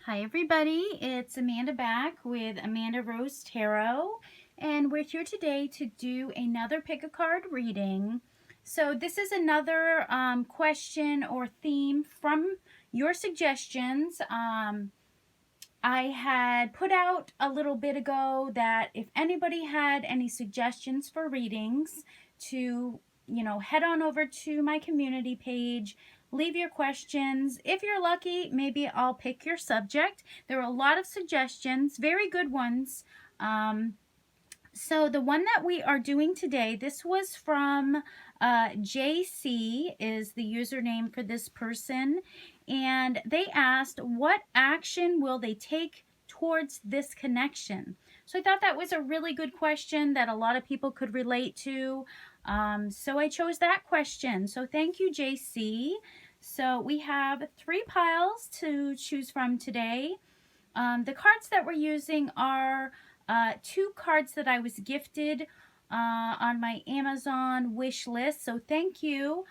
Hi everybody, it's Amanda back with Amandarosetarot, and we're here today to do another pick a card reading. So this is another question or theme from your suggestions. I had put out a little bit ago that if anybody had any suggestions for readings to, head on over to my community page, leave your questions. If you're lucky, maybe I'll pick your subject. There are a lot of suggestions, very good ones. So the one that we are doing today, this was from JC is the username for this person, and they asked, what action will they take towards this connection? So I thought that was a really good question that a lot of people could relate to. So I chose that question. So thank you, JC. So we have 3 piles to choose from today. The cards that we're using are 2 cards that I was gifted on my Amazon wish list. So thank you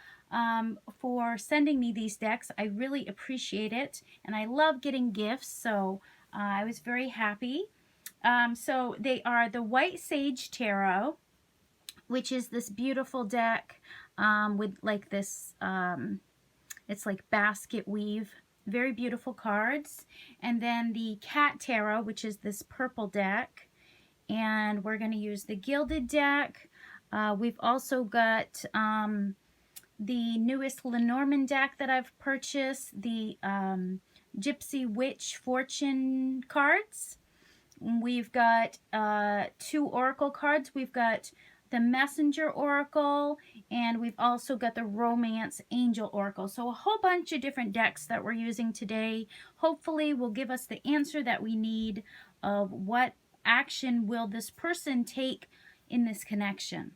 for sending me these decks. I really appreciate it, and I love getting gifts, so I was very happy. So they are the White Sage Tarot, which is this beautiful deck with like this, it's like basket weave, very beautiful cards. And then the Cat Tarot, which is this purple deck. And we're going to use the Gilded deck. We've also got the newest Lenormand deck that I've purchased, the Gypsy Witch Fortune cards. We've got 2 Oracle cards. We've got the Messenger Oracle, and we've also got the Romance Angel Oracle. So a whole bunch of different decks that we're using today hopefully will give us the answer that we need of what action will this person take in this connection.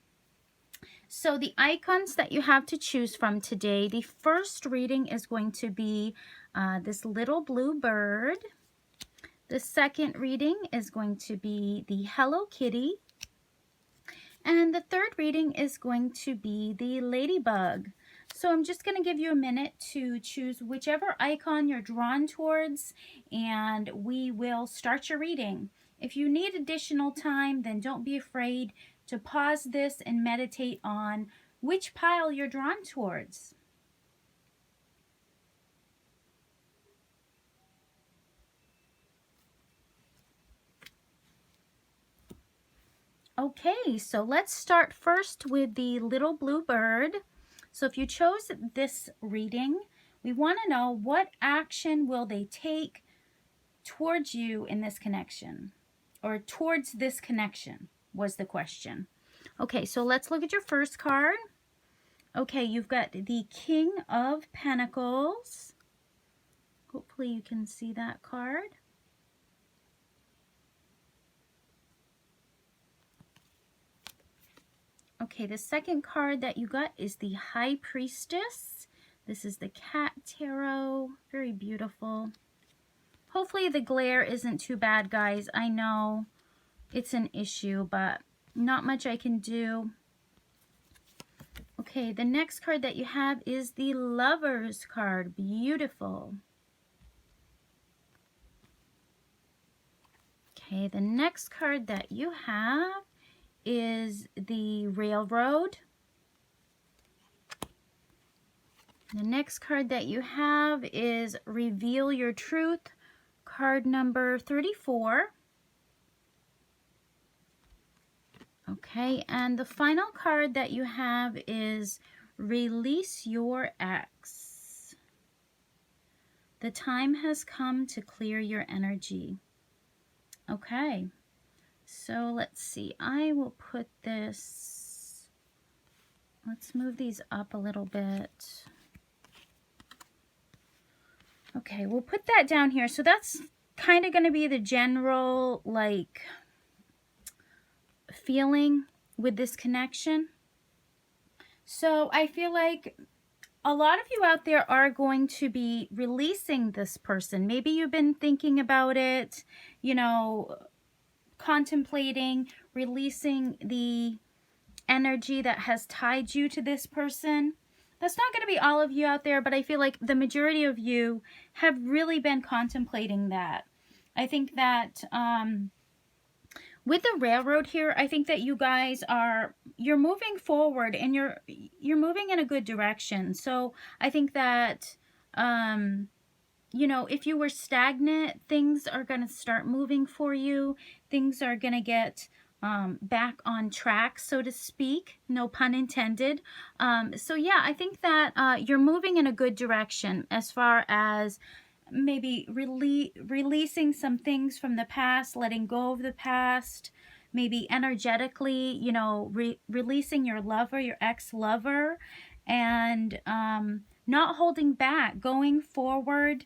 So the icons that you have to choose from today, the first reading is going to be this little blue bird. The second reading is going to be the Hello Kitty. And the third reading is going to be the Ladybug. So I'm just going to give you a minute to choose whichever icon you're drawn towards, and we will start your reading. If you need additional time, then don't be afraid to pause this and meditate on which pile you're drawn towards. Okay, so let's start first with the little blue bird. So if you chose this reading, we want to know what action will they take towards you in this connection, or towards this connection was the question. Okay, so let's look at your first card. Okay, you've got the King of Pentacles. Hopefully you can see that card. Okay, the second card that you got is the High Priestess. This is the Cat Tarot. Very beautiful. Hopefully the glare isn't too bad, guys. I know it's an issue, but not much I can do. Okay, the next card that you have is the Lovers card. Beautiful. Okay, the next card that you have is the Railroad. The next card that you have is Reveal Your Truth, card number 34. Okay, and the final card that you have is Release Your Ex. The time has come to clear your energy. Okay. So let's see, I will put this, let's move these up a little bit. Okay, we'll put that down here. So that's kind of going to be the general, like, feeling with this connection. So I feel like a lot of you out there are going to be releasing this person. Maybe you've been thinking about it, you know, contemplating releasing the energy that has tied you to this person. That's not going to be all of you out there, but I feel like the majority of you have really been contemplating that. I think that with the railroad here, I think that you guys you're moving forward, and you're moving in a good direction. So I think that you know, if you were stagnant, things are going to start moving for you. Things are going to get back on track, so to speak. No pun intended. So yeah, I think that you're moving in a good direction as far as maybe releasing some things from the past, letting go of the past, maybe energetically, you know, releasing your lover, your ex-lover, and not holding back, going forward,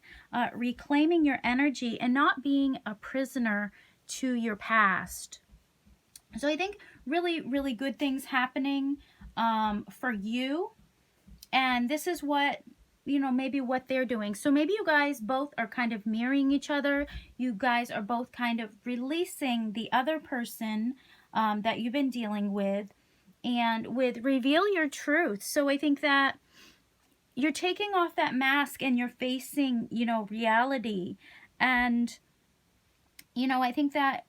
reclaiming your energy, and not being a prisoner to your past. So I think really, really good things happening for you. And this is what, you know, maybe what they're doing. So maybe you guys both are kind of mirroring each other. You guys are both kind of releasing the other person that you've been dealing with, and with reveal your truth. So I think that you're taking off that mask and you're facing, you know, reality. And, you know, I think that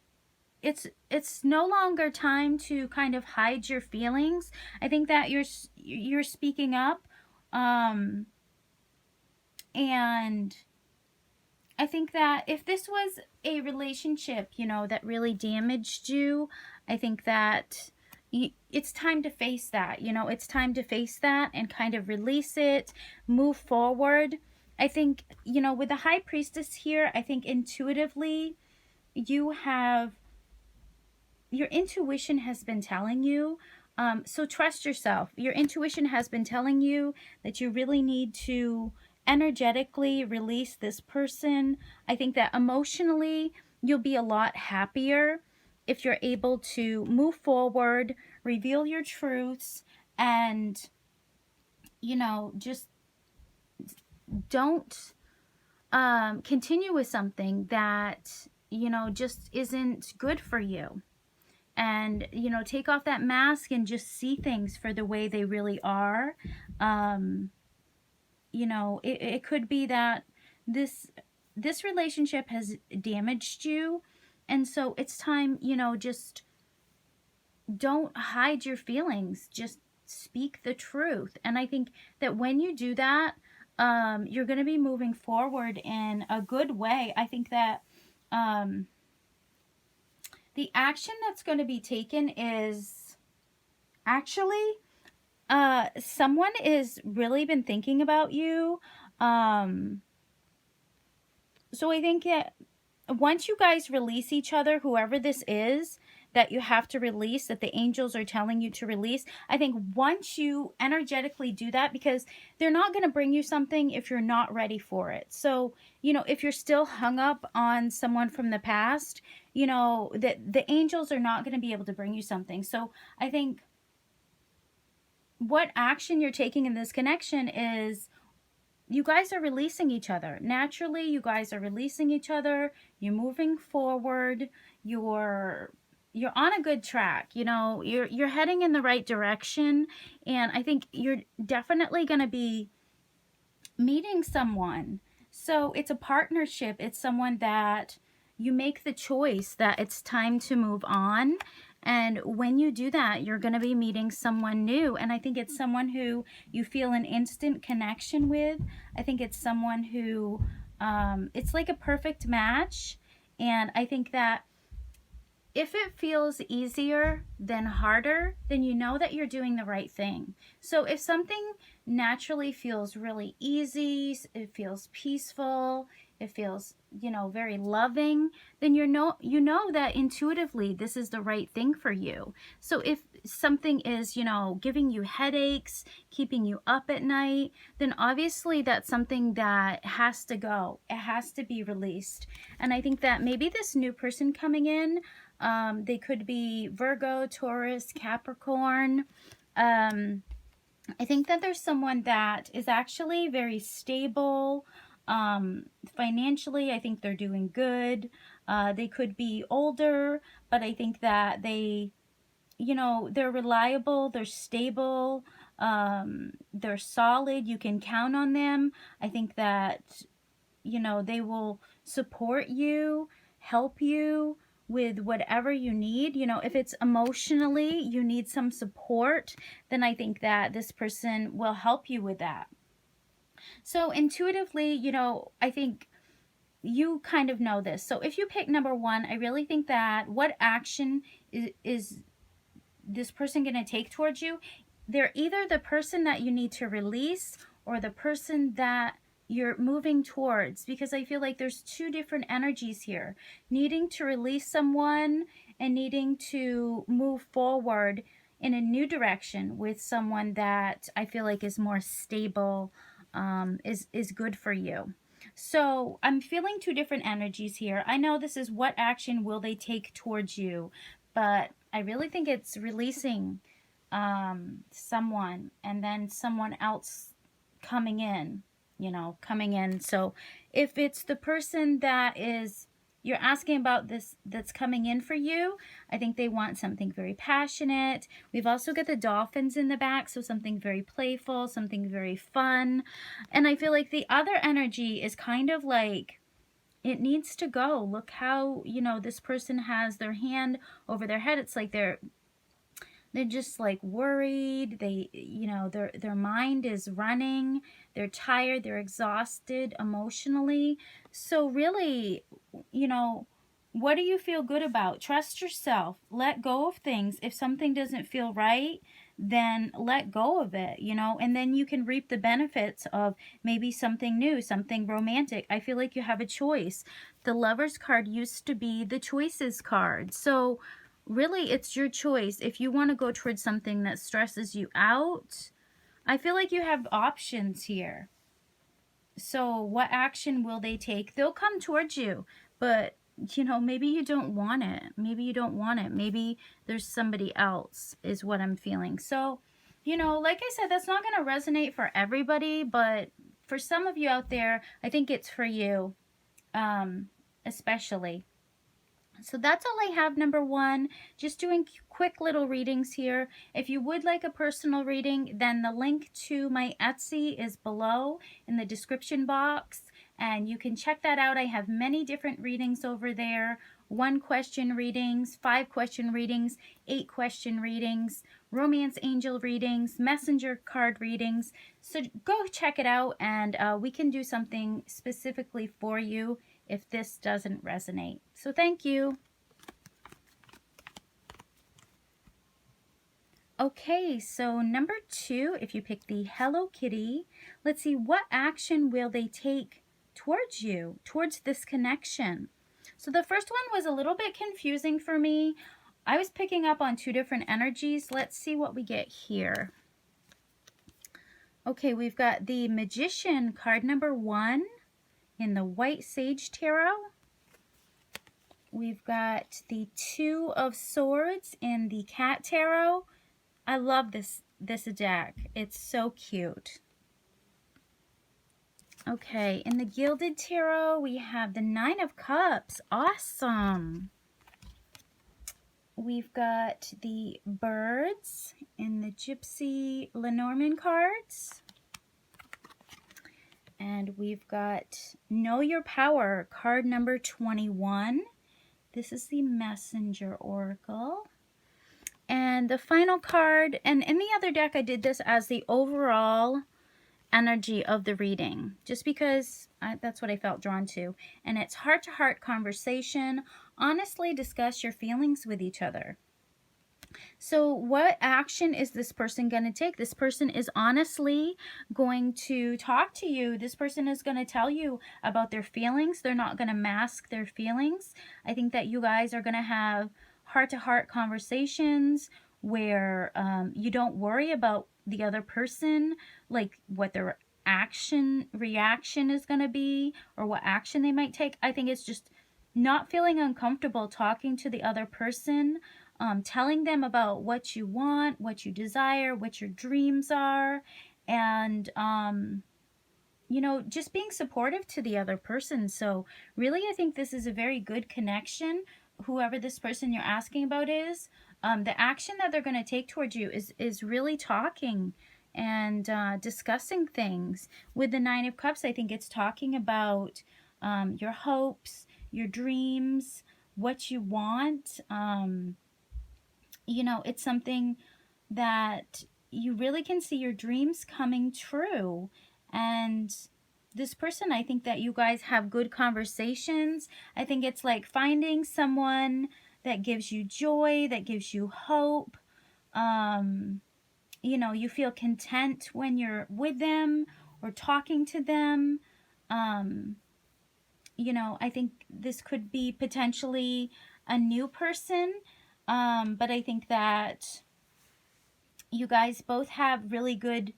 it's no longer time to kind of hide your feelings. I think that you're speaking up. And I think that if this was a relationship, you know, that really damaged you, I think that it's time to face that, you know, it's time to face that and kind of release it, move forward. I think, you know, with the High Priestess here, I think intuitively your intuition has been telling you, so trust yourself. Your intuition has been telling you that you really need to energetically release this person. I think that emotionally you'll be a lot happier if you're able to move forward, reveal your truths, and, you know, just don't continue with something that, you know, just isn't good for you. And, you know, take off that mask and just see things for the way they really are. You know, it could be that this relationship has damaged you, and so it's time, you know, just don't hide your feelings, just speak the truth. And I think that when you do that, you're going to be moving forward in a good way. I think that the action that's going to be taken is actually someone is really been thinking about you. So I think that once you guys release each other, whoever this is that you have to release, that the angels are telling you to release, I think once you energetically do that, because they're not going to bring you something if you're not ready for it. So, you know, if you're still hung up on someone from the past, you know, that the angels are not going to be able to bring you something. So I think what action you're taking in this connection is you guys are releasing each other. Naturally, you guys are releasing each other. You're moving forward. You're on a good track. You know, you're heading in the right direction. And I think you're definitely going to be meeting someone. So it's a partnership. It's someone that you make the choice that it's time to move on. And when you do that, you're going to be meeting someone new. And I think it's someone who you feel an instant connection with. I think it's someone who, it's like a perfect match. And I think that if it feels easier than harder, then you know that you're doing the right thing. So if something naturally feels really easy, it feels peaceful, it feels, you know, very loving, then you know that intuitively this is the right thing for you. So if something is, you know, giving you headaches, keeping you up at night, then obviously that's something that has to go. It has to be released. And I think that maybe this new person coming in, they could be Virgo, Taurus, Capricorn. I think that there's someone that is actually very stable. Financially, I think they're doing good. They could be older, but I think that they, you know, they're reliable, they're stable. They're solid. You can count on them. I think that, you know, they will support you, help you with whatever you need. You know, if it's emotionally, you need some support, then I think that this person will help you with that. So intuitively, you know, I think you kind of know this. So if you pick number one, I really think that what action is this person going to take towards you? They're either the person that you need to release or the person that you're moving towards, because I feel like there's two different energies here. Needing to release someone and needing to move forward in a new direction with someone that I feel like is more stable, is good for you. So I'm feeling two different energies here. I know this is what action will they take towards you, but I really think it's releasing someone and then someone else coming in, you know, coming in. So if it's the person that is you're asking about this that's coming in for you, I think they want something very passionate. We've also got the dolphins in the back, so something very playful, something very fun. And I feel like the other energy is kind of like it needs to go. Look how, you know, this person has their hand over their head. It's like they're just like worried. They, you know, their mind is running. They're tired. They're exhausted emotionally. So really, you know, what do you feel good about? Trust yourself. Let go of things. If something doesn't feel right, then let go of it, you know, and then you can reap the benefits of maybe something new, something romantic. I feel like you have a choice. The Lovers card used to be the Choices card. So really, it's your choice. If you want to go towards something that stresses you out, I feel like you have options here. So what action will they take? They'll come towards you, but you know, maybe you don't want it. Maybe you don't want it. Maybe there's somebody else is what I'm feeling. So, you know, like I said, that's not going to resonate for everybody, but for some of you out there, I think it's for you, especially. So that's all I have, number one. Just doing quick little readings here. If you would like a personal reading, then the link to my Etsy is below in the description box, and you can check that out. I have many different readings over there. 1-question readings, 5-question readings, 8-question readings, romance angel readings, messenger card readings. So go check it out, and we can do something specifically for you if this doesn't resonate. So thank you. Okay, so number 2, if you pick the Hello Kitty, let's see, what action will they take towards you, towards this connection? So the first one was a little bit confusing for me. I was picking up on two different energies. Let's see what we get here. Okay, we've got the Magician card number 1 in the White Sage Tarot. We've got the 2 of Swords in the Cat Tarot. I love this deck. It's so cute. Okay, in the Gilded Tarot, we have the 9 of Cups. Awesome. We've got the Birds in the Gypsy Lenormand cards. And we've got Know Your Power, card number 21. This is the Messenger Oracle. And the final card, and in the other deck I did this as the overall energy of the reading, just because that's what I felt drawn to. And it's heart-to-heart conversation. Honestly discuss your feelings with each other. So what action is this person going to take? This person is honestly going to talk to you. This person is going to tell you about their feelings. They're not going to mask their feelings. I think that you guys are going to have heart-to-heart conversations where you don't worry about the other person, like what their reaction is going to be or what action they might take. I think it's just not feeling uncomfortable talking to the other person, telling them about what you want, what you desire, what your dreams are, and you know, just being supportive to the other person. So really, I think this is a very good connection. Whoever this person you're asking about is, the action that they're going to take towards you is really talking, and discussing things. With the Nine of Cups, I think it's talking about your hopes, your dreams, what you want. You know, it's something that you really can see your dreams coming true. And this person, I think that you guys have good conversations. I think it's like finding someone that gives you joy, that gives you hope. You know, you feel content when you're with them or talking to them. You know, I think this could be potentially a new person, but I think that you guys both have really good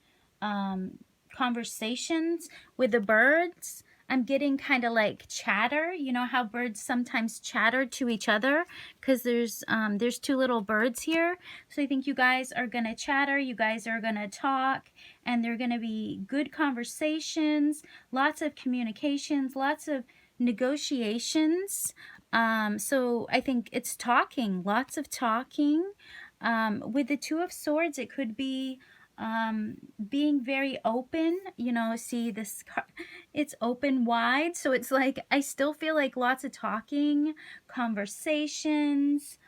conversations. With the birds, I'm getting kind of like chatter. You know how birds sometimes chatter to each other, because there's two little birds here. So I think you guys are gonna chatter, you guys are gonna talk, and they're gonna be good conversations, lots of communications, lots of negotiations. So I think it's talking, lots of talking. With the Two of Swords, it could be being very open. You know, see this card, it's open wide, so it's like I still feel like lots of talking, conversations.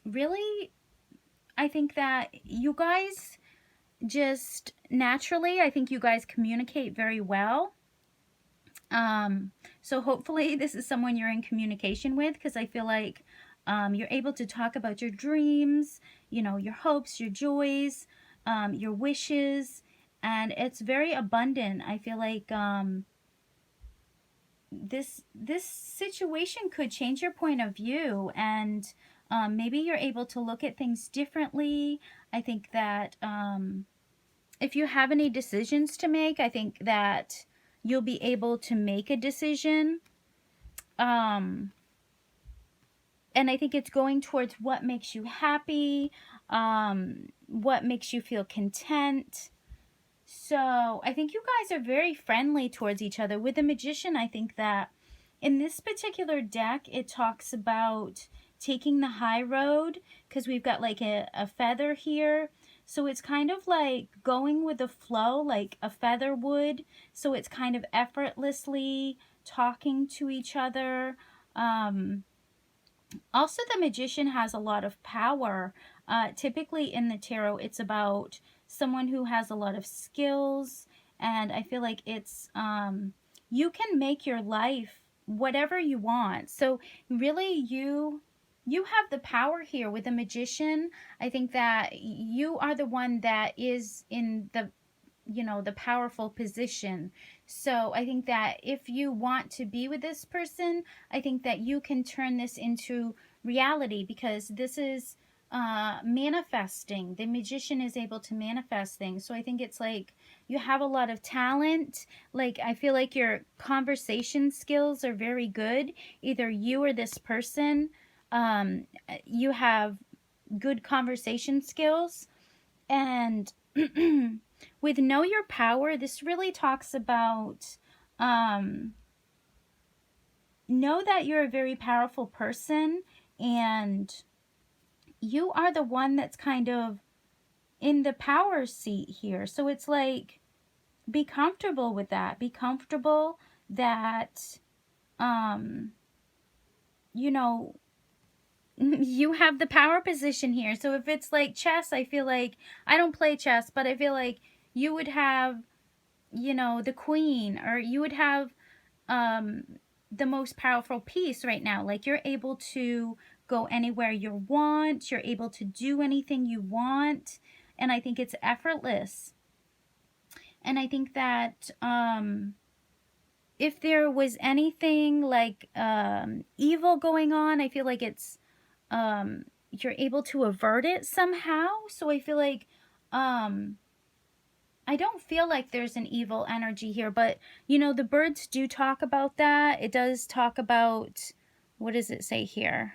Really, I think that you guys just naturally, I think you guys communicate very well. So hopefully this is someone you're in communication with, because I feel like you're able to talk about your dreams, you know, your hopes, your joys, your wishes, and it's very abundant. I feel like this situation could change your point of view, and maybe you're able to look at things differently. I think that if you have any decisions to make, I think that you'll be able to make a decision. And I think it's going towards what makes you happy, what makes you feel content. So I think you guys are very friendly towards each other. With the Magician, I think that in this particular deck, it talks about taking the high road, because we've got like a feather here. So it's kind of like going with the flow, like a feather would. So it's kind of effortlessly talking to each other. Also, the Magician has a lot of power. Typically in the tarot, it's about someone who has a lot of skills. And I feel like it's, you can make your life whatever you want. So really, you have the power here with the Magician. I think that you are the one that is in the, you know, the powerful position. So I think that if you want to be with this person, I think that you can turn this into reality, because this is manifesting. The Magician is able to manifest things. So I think it's like you have a lot of talent. Like, I feel like your conversation skills are very good. Either you or this person, you have good conversation skills. And with Know Your Power, this really talks about know that you're a very powerful person, and you are the one that's kind of in the power seat here. So it's like, be comfortable with that. Be comfortable that, you know, you have the power position here. So if it's like chess, I feel like, I don't play chess, but I feel like you would have, you know, the queen, or you would have the most powerful piece right now. Like, you're able to go anywhere you want. You're able to do anything you want. And I think it's effortless. And I think that if there was anything like evil going on, I feel like it's you're able to avert it somehow. So I feel like I don't feel like there's an evil energy here, but you know, the birds do talk about that. It does talk about, what does it say here?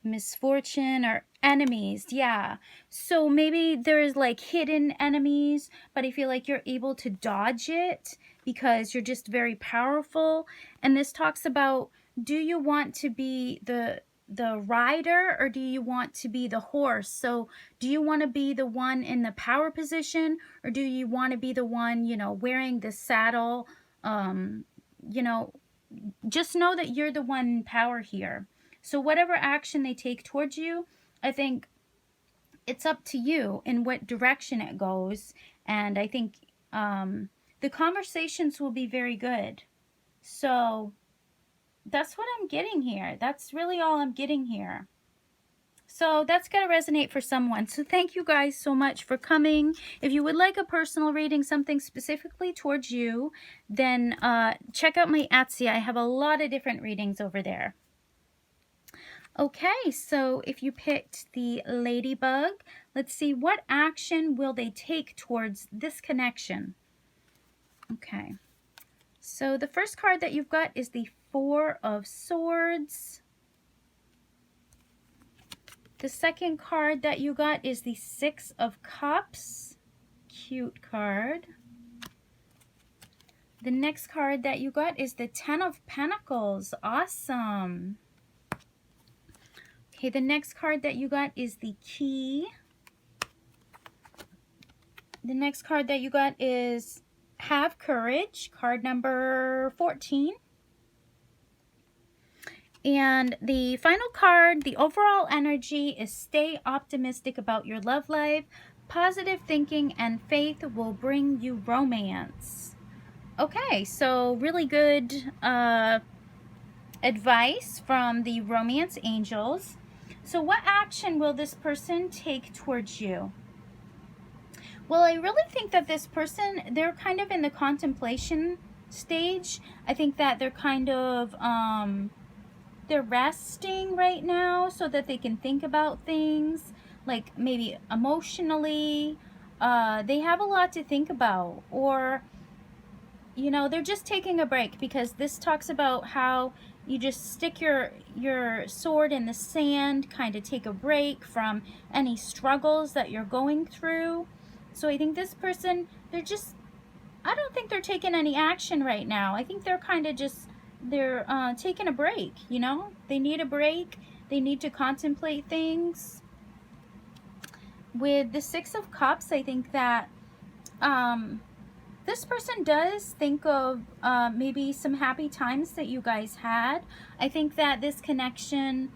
Misfortune or enemies. Yeah. So maybe there's like hidden enemies, but I feel like you're able to dodge it because you're just very powerful. And this talks about, do you want to be the the rider, or do you want to be the horse? So do you want to be the one in the power position, or do you want to be the one, you know, wearing the saddle? You know, just know that you're the one in power here. So whatever action they take towards you, I think it's up to you in what direction it goes. And I think the conversations will be very good. So that's what I'm getting here. That's really all I'm getting here. So that's going to resonate for someone. So thank you guys so much for coming. If you would like a personal reading, something specifically towards you, then check out my Etsy. I have a lot of different readings over there. Okay, so if you picked the Ladybug, let's see, what action will they take towards this connection? Okay, so the first card that you've got is the Four of Swords. The second card that you got is the Six of Cups. Cute card. The next card that you got is the Ten of Pentacles. Awesome. Okay, the next card that you got is the Key. The next card that you got is Have Courage, card number 14. And the final card, the overall energy is stay optimistic about your love life. Positive thinking and faith will bring you romance. Okay, so really good advice from the romance angels. So what action will this person take towards you? Well, I really think that this person, they're kind of in the contemplation stage. I think that they're kind of, they're resting right now so that they can think about things, like maybe emotionally. They have a lot to think about, or, you know, they're just taking a break, because this talks about how you just stick your sword in the sand, kind of take a break from any struggles that you're going through. So I think this person, they're just, I don't think they're taking any action right now. I think they're kind of just, they're taking a break, you know? They need a break. They need to contemplate things. With the Six of Cups, I think that this person does think of maybe some happy times that you guys had. I think that this connection,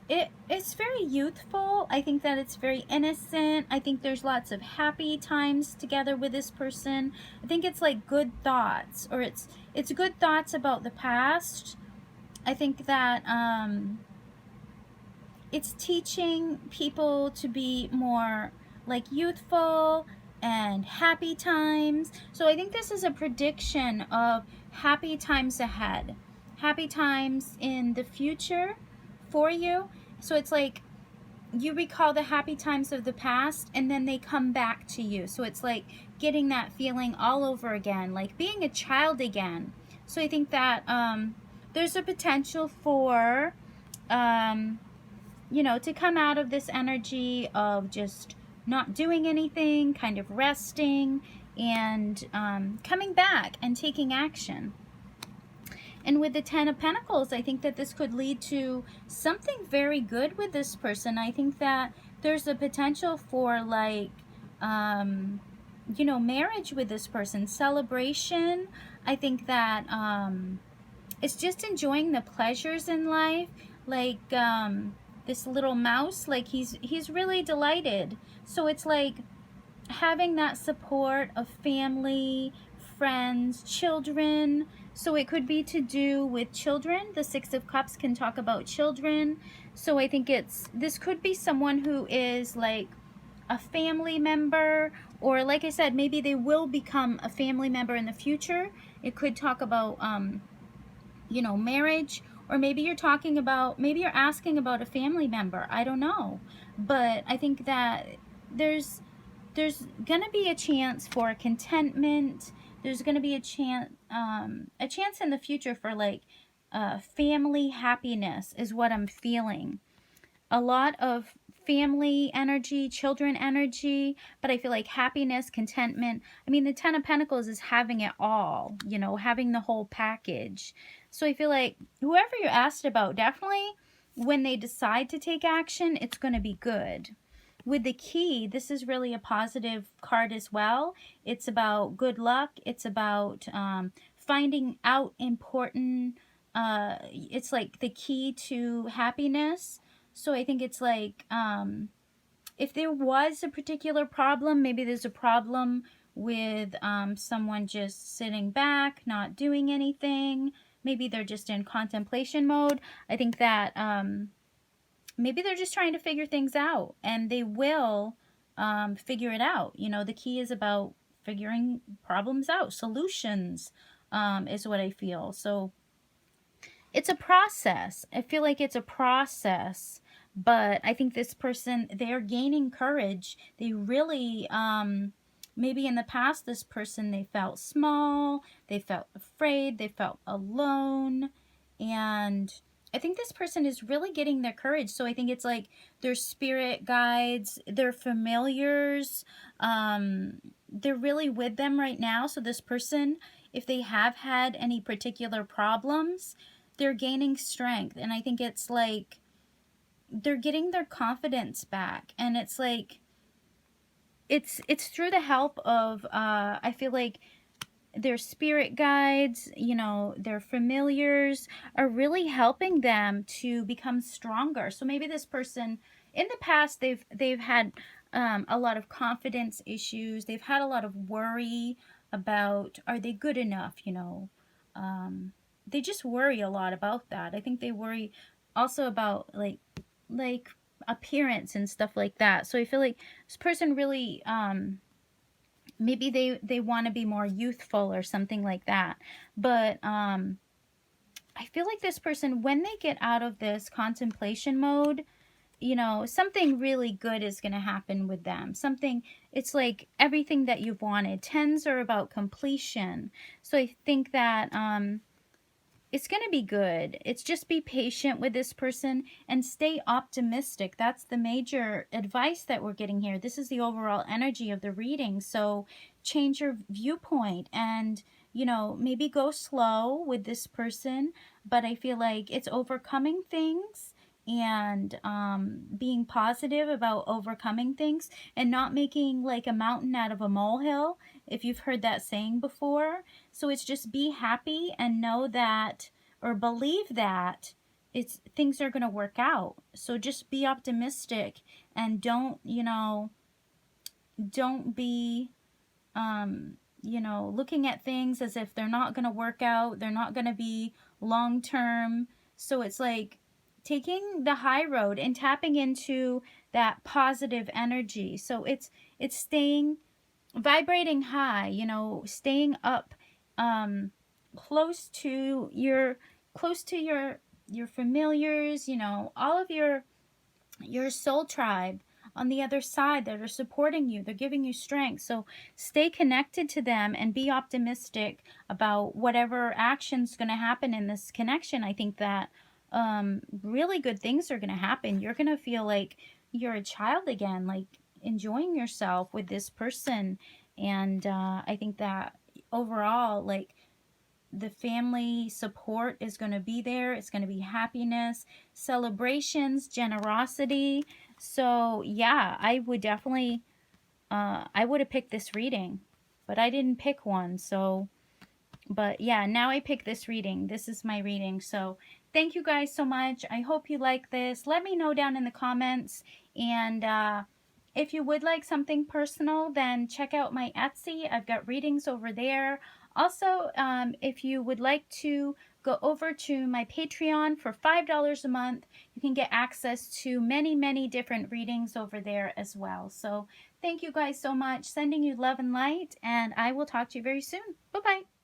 it's very youthful. I think that it's very innocent. I think there's lots of happy times together with this person. I think it's like good thoughts, or it's good thoughts about the past. I think that it's teaching people to be more like youthful and happy times. So I think this is a prediction of happy times ahead, happy times in the future for you. So it's like you recall the happy times of the past, and then they come back to you. So it's like getting that feeling all over again, like being a child again. So I think that there's a potential for, you know, to come out of this energy of just not doing anything, kind of resting, and coming back and taking action. And with the Ten of Pentacles, I think that this could lead to something very good with this person. I think that there's a potential for, like, you know, marriage with this person, celebration. I think that it's just enjoying the pleasures in life. Like this little mouse, like he's really delighted. So it's like having that support of family, friends, children. So it could be to do with children. The Six of Cups can talk about children. So I think this could be someone who is like a family member, or like I said, maybe they will become a family member in the future. It could talk about, you know, marriage, or maybe you're talking about, maybe you're asking about a family member. I don't know. But I think that there's gonna be a chance for contentment. There's gonna be a chance in the future for like family happiness is what I'm feeling. A lot of family energy, children energy, but I feel like happiness, contentment. I mean, the Ten of Pentacles is having it all, you know, having the whole package. So I feel like whoever you're asked about, definitely when they decide to take action, it's going to be good. With the Key, this is really a positive card as well. It's about good luck. It's about finding out important, it's like the key to happiness. So I think it's like, if there was a particular problem, maybe there's a problem with someone just sitting back, not doing anything. Maybe they're just in contemplation mode. I think that maybe they're just trying to figure things out, and they will figure it out. You know, the Key is about figuring problems out. Solutions is what I feel. So it's a process. I feel like it's a process, but I think this person, they're gaining courage. They really, maybe in the past, this person, they felt small, they felt afraid, they felt alone, and I think this person is really getting their courage. So I think it's like their spirit guides, their familiars, they're really with them right now. So this person, if they have had any particular problems, they're gaining strength. And I think it's like they're getting their confidence back. And it's like, it's through the help of, I feel like their spirit guides, you know, their familiars are really helping them to become stronger. So maybe this person in the past, they've had a lot of confidence issues. They've had a lot of worry about, are they good enough, you know? They just worry a lot about that. I think they worry also about like appearance and stuff like that. So I feel like this person really, maybe they want to be more youthful or something like that. But I feel like this person, when they get out of this contemplation mode, you know, something really good is going to happen with them. Something, it's like everything that you've wanted. Tens are about completion. So I think that it's going to be good. It's just be patient with this person and stay optimistic. That's the major advice that we're getting here. This is the overall energy of the reading. So change your viewpoint and, you know, maybe go slow with this person. But I feel like it's overcoming things and being positive about overcoming things and not making like a mountain out of a molehill, if you've heard that saying before. So it's just be happy and know that, or believe that things are going to work out. So just be optimistic and don't, you know, don't be, you know, looking at things as if they're not going to work out. They're not going to be long term. So it's like taking the high road and tapping into that positive energy. So it's staying, vibrating high, you know, staying up, close to your familiars, you know, all of your soul tribe on the other side that are supporting you. They're giving you strength. So stay connected to them and be optimistic about whatever action's going to happen in this connection. I think that really good things are going to happen. You're going to feel like you're a child again, like enjoying yourself with this person. And I think that overall, like, the family support is going to be there. It's going to be happiness, celebrations, generosity. So yeah, I would definitely, I would have picked this reading, but I didn't pick one. So, but yeah, now I pick this reading. This is my reading. So thank you guys so much. I hope you like this. Let me know down in the comments. And if you would like something personal, then check out my Etsy. I've got readings over there. Also, if you would like to go over to my Patreon for $5 a month, you can get access to many, many different readings over there as well. So thank you guys so much. Sending you love and light, and I will talk to you very soon. Bye-bye.